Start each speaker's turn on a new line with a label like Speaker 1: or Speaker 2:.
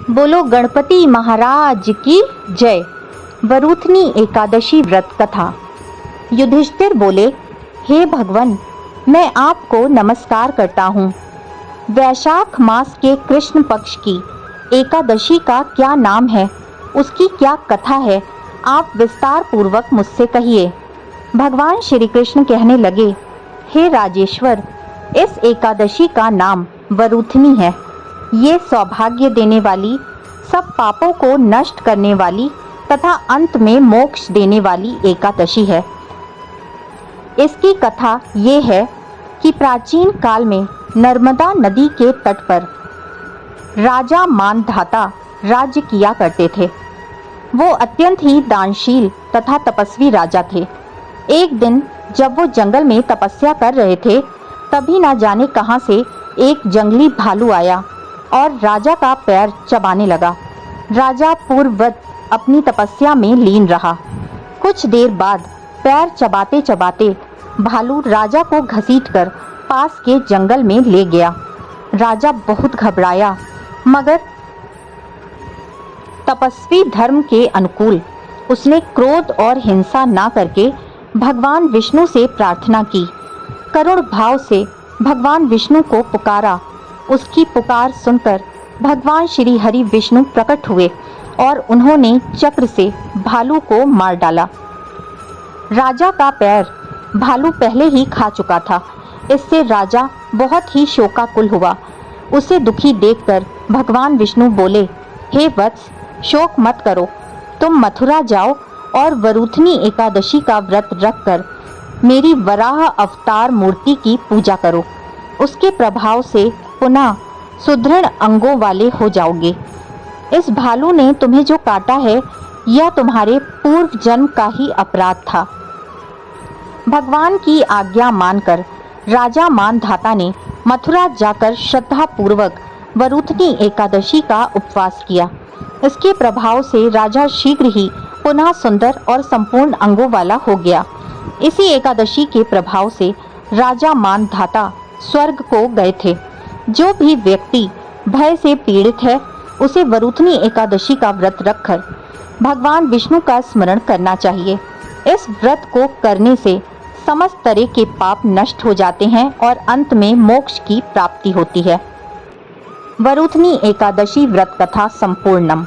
Speaker 1: बोलो गणपति महाराज की जय। वरूथनी एकादशी व्रत कथा। युधिष्ठिर बोले, हे भगवान, मैं आपको नमस्कार करता हूँ। वैशाख मास के कृष्ण पक्ष की एकादशी का क्या नाम है, उसकी क्या कथा है, आप विस्तार पूर्वक मुझसे कहिए। भगवान श्री कृष्ण कहने लगे, हे राजेश्वर, इस एकादशी का नाम वरूथनी है। ये सौभाग्य देने वाली, सब पापों को नष्ट करने वाली तथा अंत में मोक्ष देने वाली एकादशी है। इसकी कथा ये है कि प्राचीन काल में नर्मदा नदी के तट पर राजा मानधाता राज्य किया करते थे। वो अत्यंत ही दानशील तथा तपस्वी राजा थे। एक दिन जब वो जंगल में तपस्या कर रहे थे, तभी ना जाने कहां से एक जंगली भालू आया और राजा का पैर चबाने लगा। राजा पूर्ववत अपनी तपस्या में लीन रहा। कुछ देर बाद पैर चबाते चबाते भालू राजा को घसीटकर पास के जंगल में ले गया। राजा बहुत घबराया, मगर तपस्वी धर्म के अनुकूल उसने क्रोध और हिंसा ना करके भगवान विष्णु से प्रार्थना की। करुण भाव से भगवान विष्णु को पुकारा। उसकी पुकार सुनकर भगवान श्री हरि विष्णु प्रकट हुए और उन्होंने चक्र से भालू को मार डाला। राजा का पैर भालू पहले ही खा चुका था। इससे राजा बहुत ही शोकाकुल हुआ। उसे दुखी देखकर भगवान विष्णु बोले, हे वत्स, शोक मत करो। तुम मथुरा जाओ और वरूथनी एकादशी का व्रत रखकर मेरी वराह अवतार मूर्ति की पूजा करो। उसके प्रभाव से पुनः सुदृढ़ अंगों वाले हो जाओगे। इस भालू ने तुम्हें जो काटा है, यह तुम्हारे पूर्व जन्म का ही अपराध था। भगवान की आज्ञा मानकर राजा मानधाता ने मथुरा जाकर श्रद्धा पूर्वक वरूथनी एकादशी का उपवास किया। इसके प्रभाव से राजा शीघ्र ही पुनः सुंदर और संपूर्ण अंगों वाला हो गया। इसी एकादशी के प्रभाव से राजा मानधाता स्वर्ग को गए थे। जो भी व्यक्ति भय से पीड़ित है, उसे वरूथनी एकादशी का व्रत रखकर भगवान विष्णु का स्मरण करना चाहिए। इस व्रत को करने से समस्त तरह के पाप नष्ट हो जाते हैं और अंत में मोक्ष की प्राप्ति होती है। वरूथनी एकादशी व्रत कथा संपूर्णम।